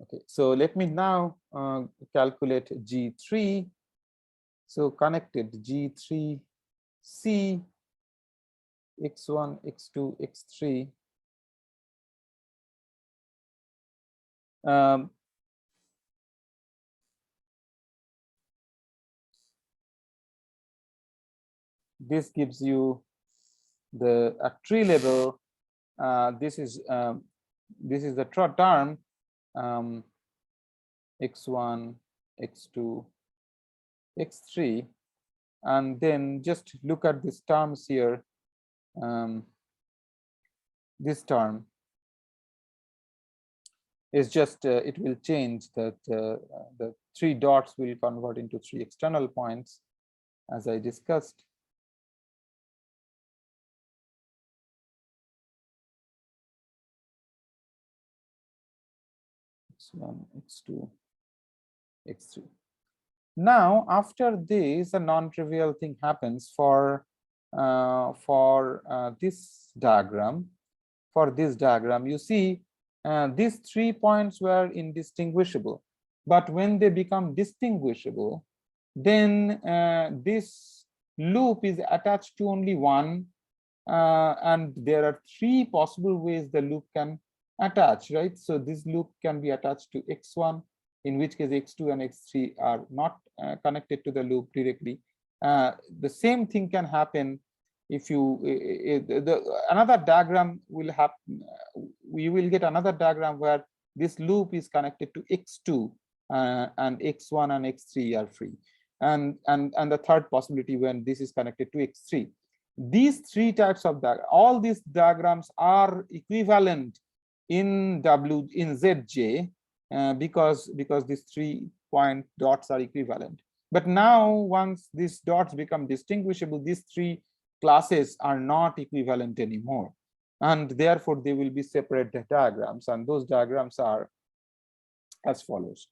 Okay, so let me now calculate G3. So connected G3 C x1, x2, x3. This gives you the at tree level. This is the term x1, x2, x3, and then just look at these terms here. This term is just it will change that the 3 dots will convert into 3 external points, as I discussed. X1, x2, x3. Now, after this, a non-trivial thing happens for this diagram. For this diagram, you see these 3 points were indistinguishable, but when they become distinguishable, then this loop is attached to only one, and there are 3 possible ways the loop can attach, right? So this loop can be attached to x1, in which case x2 and x3 are not connected to the loop directly. The same thing can happen if you another diagram will happen. We will get another diagram where this loop is connected to x2 and x1 and x3 are free, and the third possibility when this is connected to x3. These 3 types of all these diagrams are equivalent in ZJ because these 3 point dots are equivalent. But now once these dots become distinguishable, these 3 classes are not equivalent anymore, and therefore they will be separate diagrams, and those diagrams are as follows.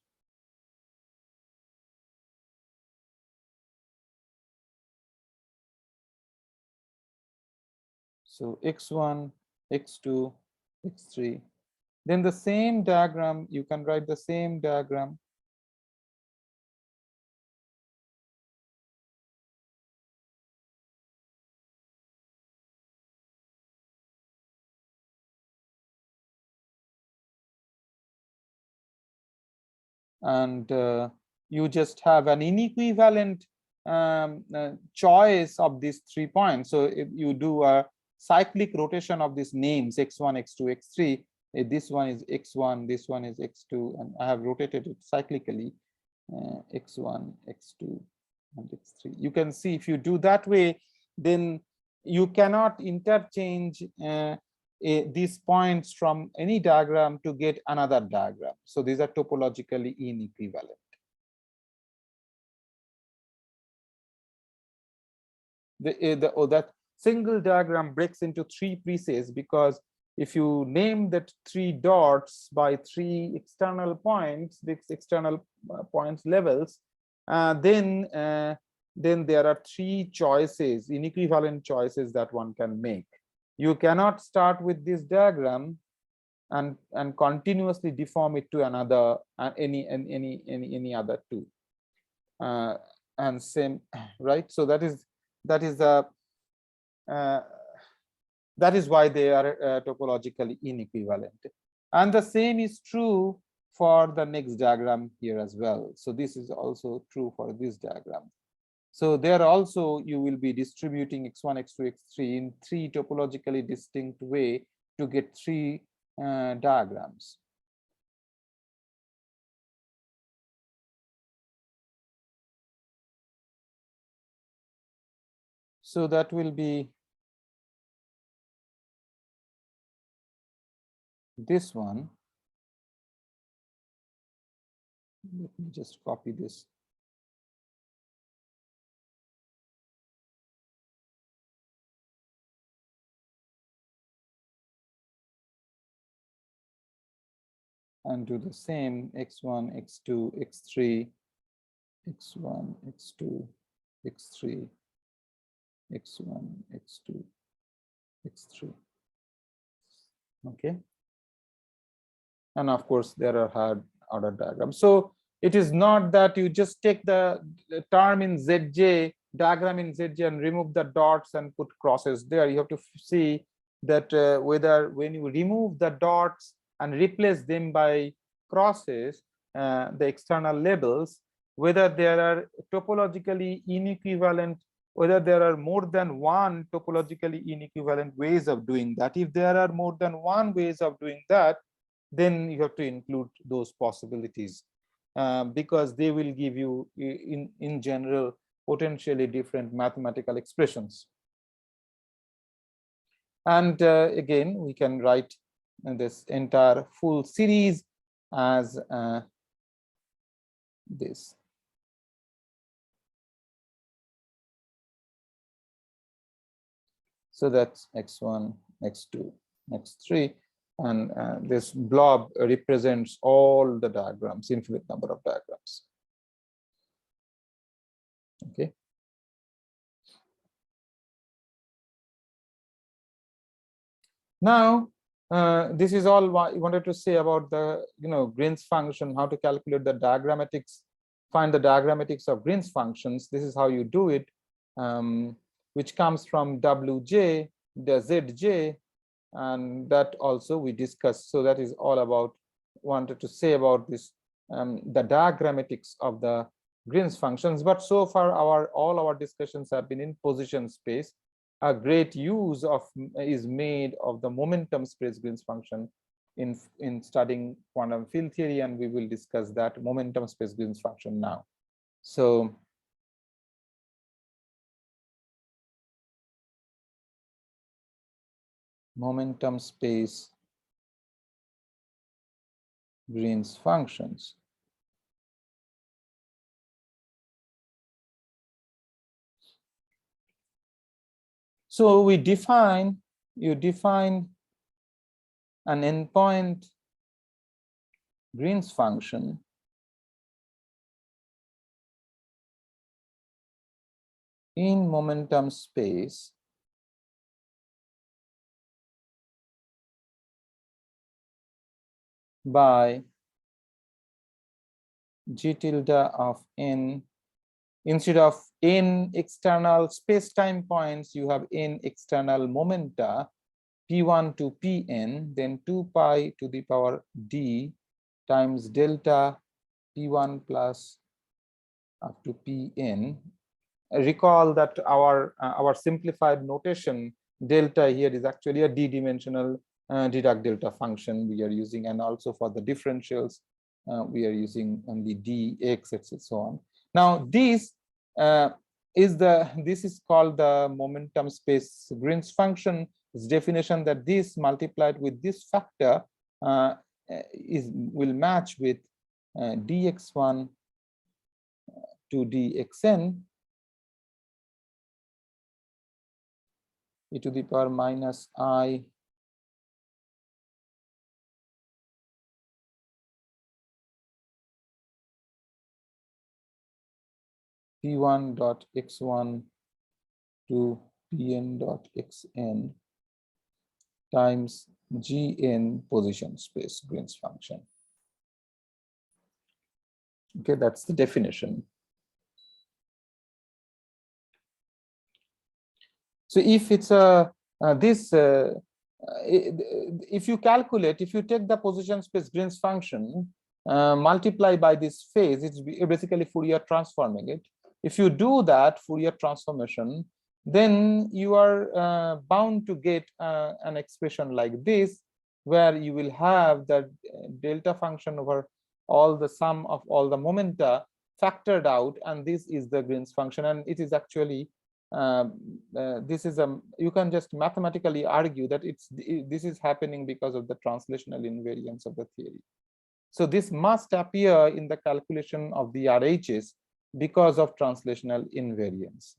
So x1, x2, x3. Then the same diagram, you can write the same diagram. And you just have an inequivalent choice of these 3 points. So if you do a cyclic rotation of these names x1, x2, x3, this one is x1, this one is x2, and I have rotated it cyclically, x1, x2, and x3. You can see if you do that way, then you cannot interchange these points from any diagram to get another diagram. So these are topologically inequivalent. That single diagram breaks into 3 pieces, because if you name that 3 dots by 3 external points, these external points levels, then there are 3 choices, inequivalent choices that one can make. You cannot start with this diagram and continuously deform it to another any other 2, and same, right? So that is why they are topologically inequivalent, and the same is true for the next diagram here as well. So this is also true for this diagram. So there also you will be distributing x1, x2, x3 in 3 topologically distinct way to get 3 diagrams. So that will be this one. Let me just copy this. And do the same x1, x2, x3, x1, x2, x3, x1, x2, x3. Okay. And of course, there are order diagram. So it is not that you just take the term in Zj, diagram in Zj, and remove the dots and put crosses there. You have to see that whether when you remove the dots and replace them by crosses, the external labels, whether there are topologically inequivalent, whether there are more than one topologically inequivalent ways of doing that. If there are more than one ways of doing that, then you have to include those possibilities, because they will give you in general potentially different mathematical expressions. And again, we can write this entire full series as this. So that's x1, x2, x3, and this blob represents all the diagrams, infinite number of diagrams. Okay. Now, this is all what I wanted to say about the Green's function, how to calculate the diagrammatics, find the diagrammatics of Green's functions. This is how you do it, which comes from Wj, the Zj, and that also we discussed. So that is all about wanted to say about this, the diagrammatics of the Green's functions. But so far all our discussions have been in position space. A great use of is made of the momentum space Green's function in studying quantum field theory, and we will discuss that momentum space Green's function now. So momentum space Green's functions. So you define an endpoint Green's function in momentum space by G tilde of n. Instead of n external space-time points, you have n external momenta, p1 to pn, then 2 pi to the power d times delta p1 plus up to pn. Recall that our simplified notation delta here is actually a d-dimensional Dirac delta function we are using, and also for the differentials we are using only dx, etc. so on. Now this is called the momentum space Green's function. Its definition that this multiplied with this factor will match with dx1 to dxn e to the power minus I p1 dot x1 to pn dot xn times gn position space Green's function. Okay, that's the definition. So if it's if you calculate, if you take the position space Green's function, multiply by this phase, it's basically Fourier transforming it. If you do that Fourier transformation, then you are bound to get an expression like this, where you will have the delta function over all the sum of all the momenta factored out, and this is the Green's function. And it is actually this is you can just mathematically argue that this is happening because of the translational invariance of the theory. So this must appear in the calculation of the RHS because of translational invariance.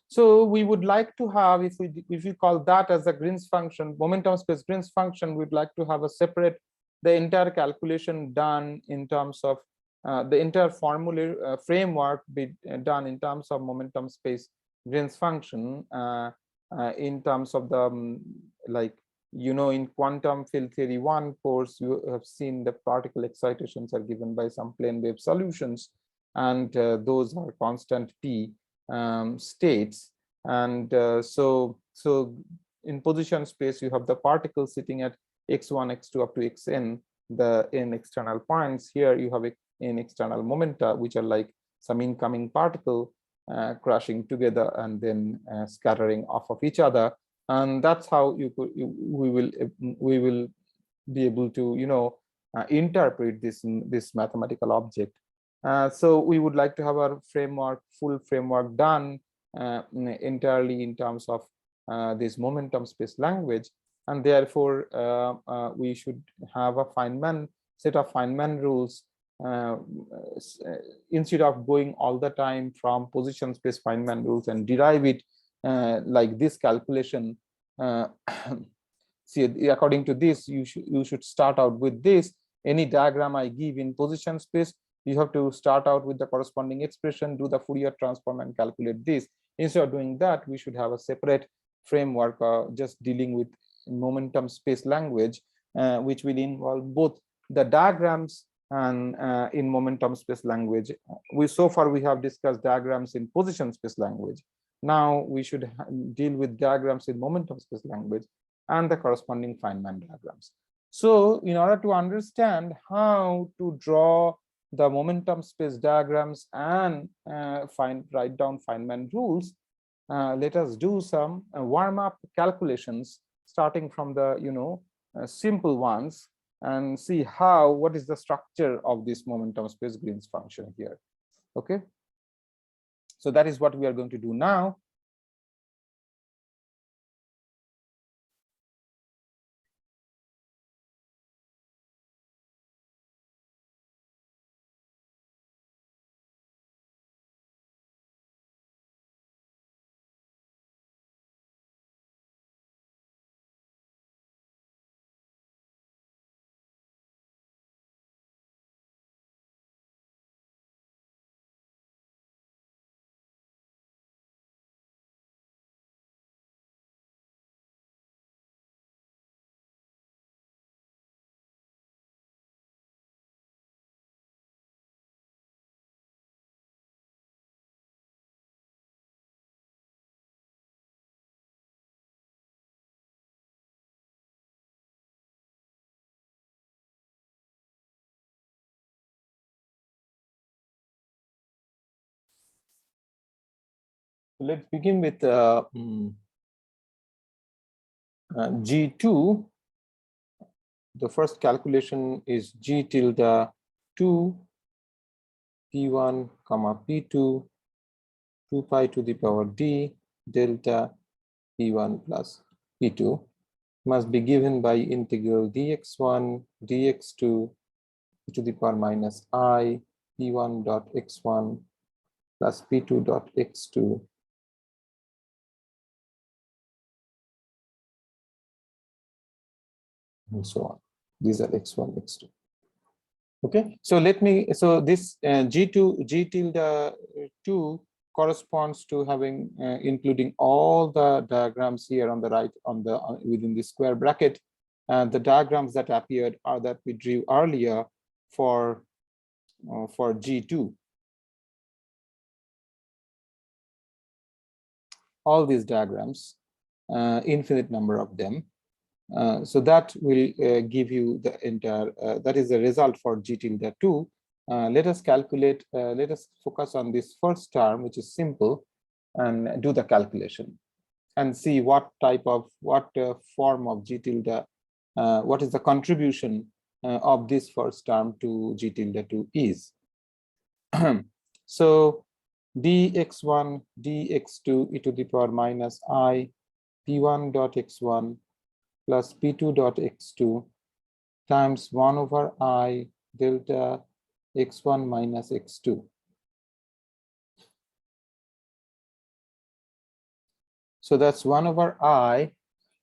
So we would like to have, if we call that as a Green's function, momentum space Green's function, we'd like to have a separate, the entire calculation done in terms of the entire formula framework be done in terms of momentum space Green's function, in terms of the like, you know, in quantum field theory 1 course, you have seen the particle excitations are given by some plane wave solutions, and those are constant p states. And so in position space, you have the particles sitting at x1, x2 up to xn, the in external points. Here you have in external momenta, which are like some incoming particle crashing together and then scattering off of each other. And that's how we will be able to, you know, interpret this mathematical object. So we would like to have our framework, full framework done entirely in terms of this momentum space language, and therefore we should have a Feynman set of Feynman rules, instead of going all the time from position space Feynman rules and derive it like this calculation. See, according to this, you should start out with this. Any diagram I give in position space, you have to start out with the corresponding expression, do the Fourier transform, and calculate this. Instead of doing that, we should have a separate framework just dealing with momentum space language, which will involve both the diagrams and in momentum space language. So far we have discussed diagrams in position space language. Now we should deal with diagrams in momentum space language and the corresponding Feynman diagrams. So in order to understand how to draw the momentum space diagrams and write down Feynman rules, let us do some warm-up calculations, starting from the, you know, simple ones, and see what is the structure of this momentum space Green's function here. Okay, so that is what we are going to do now. Let's begin with G2. The first calculation is G tilde 2 P1 comma P2 2 pi to the power d delta P1 plus P2 must be given by integral dx1 dx2 to the power minus I P1 dot x1 plus P2 dot x2 and so on. These are x1, x2. Okay, so this G tilde 2 corresponds to having including all the diagrams here on the right within the square bracket, and the diagrams that appeared are that we drew earlier for G2. All these diagrams, infinite number of them. So that will give you the entire, that is the result for G tilde 2. Let us calculate, let us focus on this first term, which is simple, and do the calculation and see what form of G tilde, what is the contribution of this first term to G tilde 2 is. So dx1 dx2 e to the power minus I p1 dot x1 plus p2 dot x2 times 1 over I delta x1 minus x2. So that's 1 over I.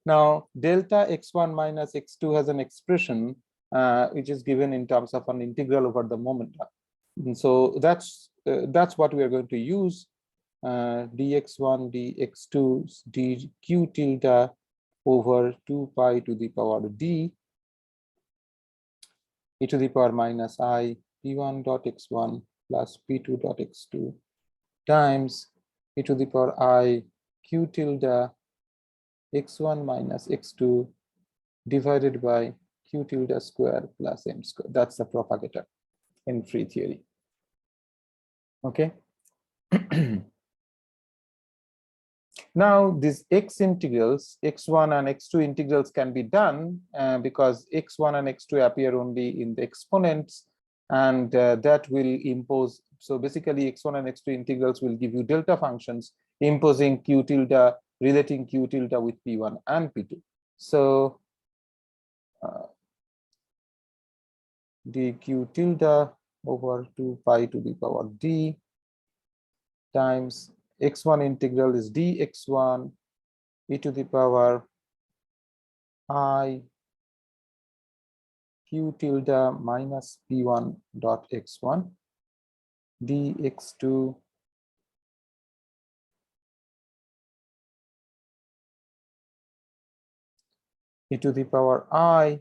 Now delta x1 minus x2 has an expression which is given in terms of an integral over the momentum. And so that's what we are going to use. Dx1 dx2 dq tilde over 2 pi to the power d e to the power minus I p1 dot x1 plus p2 dot x2 times e to the power I q tilde x1 minus x2 divided by q tilde square plus m square. That's the propagator in free theory. Okay. Now these x integrals, x1 and x2 integrals can be done because x1 and x2 appear only in the exponents, and that will impose. So basically x1 and x2 integrals will give you delta functions imposing q tilde, relating q tilde with p1 and p2. So dq tilde over 2 pi to the power d times x1 integral is dx1 e to the power I q tilde minus p1 dot x1 dx2 e to the power I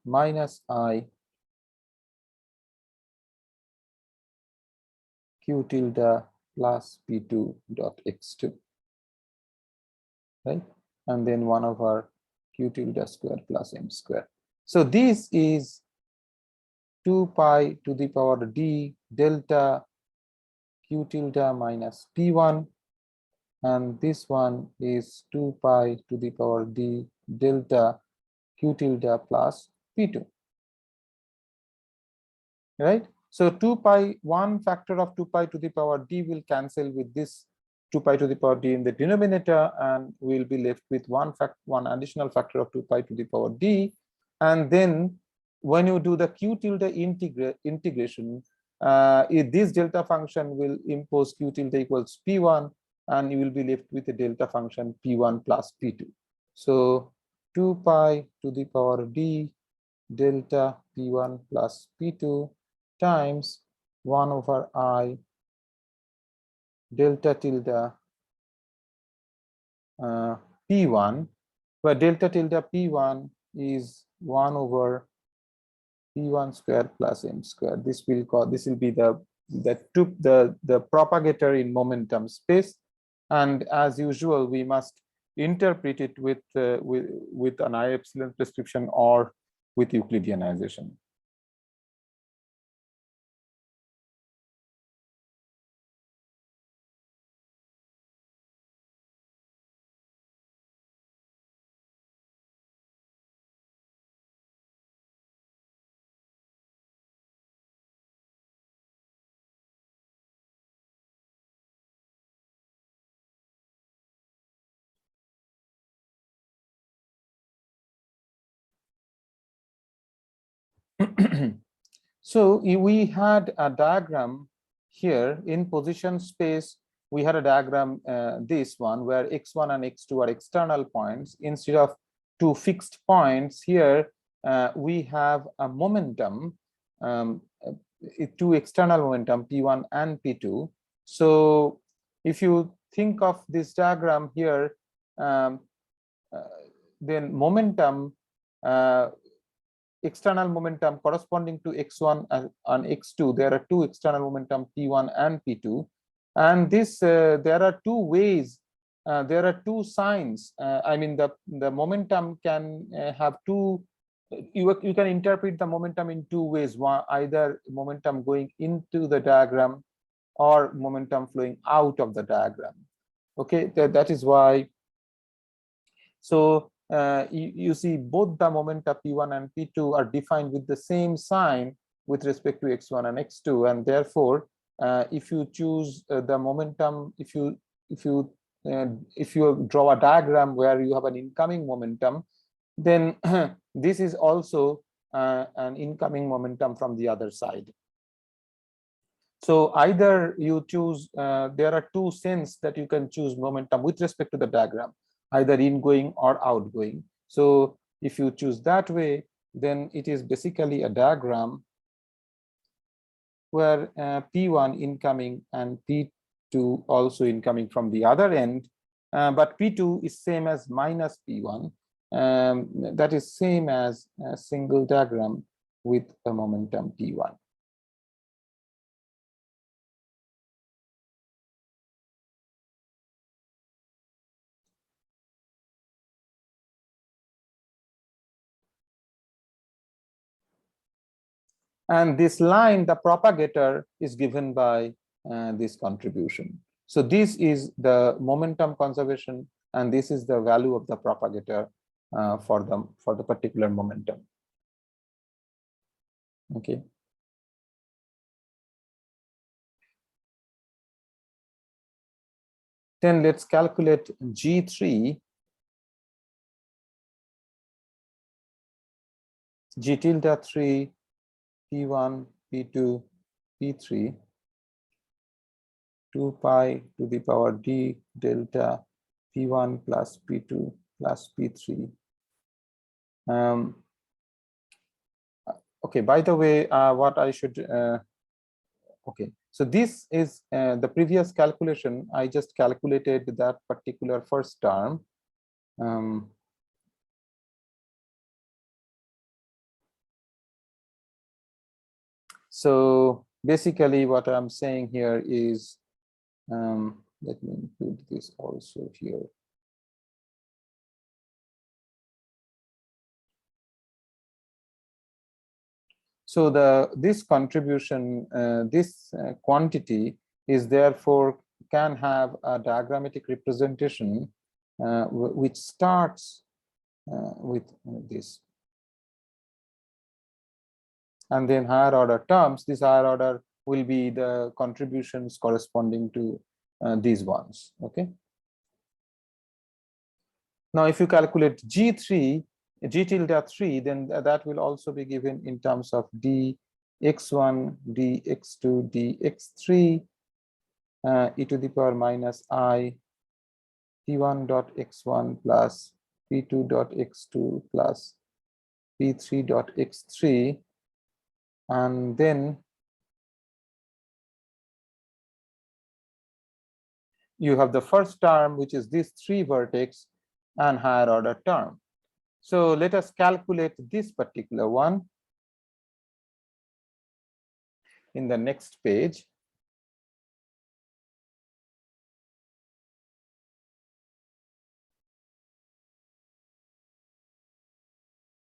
minus I q tilde plus p2 dot x2, right? And then 1 over q tilde square plus m square. So this is 2 pi to the power d delta q tilde minus p1, and this one is 2 pi to the power d delta q tilde plus p2, right? So 2 pi, one factor of 2 pi to the power d will cancel with this 2 pi to the power d in the denominator, and we'll be left with one additional factor of 2 pi to the power d. And then when you do the q tilde integration, this delta function will impose q tilde equals p1, and you will be left with a delta function p1 plus p2. So 2 pi to the power d delta p1 plus p2 times 1 over I delta tilde p1, where delta tilde p1 is 1 over p1 square plus m square. This will be the propagator in momentum space, and as usual we must interpret it with an I epsilon prescription or with Euclideanization. So we had a diagram here in position space. We had a diagram, this one, where x1 and x2 are external points. Instead of two fixed points here, we have a momentum, two external momentum, p1 and p2. So if you think of this diagram here, then momentum, external momentum corresponding to x1 and x2, there are two external momentum p1 and p2, and this there are two ways, there are two signs. I mean the momentum can have two, you can interpret the momentum in two ways. One, either momentum going into the diagram or momentum flowing out of the diagram. Okay, that is why. So you see both the momenta p1 and p2 are defined with the same sign with respect to x1 and x2, and therefore if you choose the momentum, if you draw a diagram where you have an incoming momentum, then this is also an incoming momentum from the other side. So either you choose, there are two sense that you can choose momentum with respect to the diagram, either ingoing or outgoing. So if you choose that way, then it is basically a diagram where P1 incoming and P2 also incoming from the other end, but P2 is same as minus P1. That is same as a single diagram with a momentum P1. And this line, the propagator, is given by this contribution. So this is the momentum conservation, and this is the value of the propagator for the particular momentum. Okay. Then let's calculate G3, G tilde 3, P1, P2, P3, 2 pi to the power d delta P1 plus P2 plus P3. Okay, by the way, what I should, okay, so this is the previous calculation. I just calculated that particular first term. So basically what I'm saying here is, let me include this also here. So this contribution, this quantity is therefore can have a diagrammatic representation which starts with this. And then higher order terms, this higher order will be the contributions corresponding to these ones. Okay. Now, if you calculate G3, G tilde 3, then that will also be given in terms of dx1, dx2, dx3, e to the power minus I p1 dot x1 plus p2 dot x2 plus p3 dot x3, and then you have the first term, which is this 3 vertex and higher order term. So let us calculate this particular one in the next page.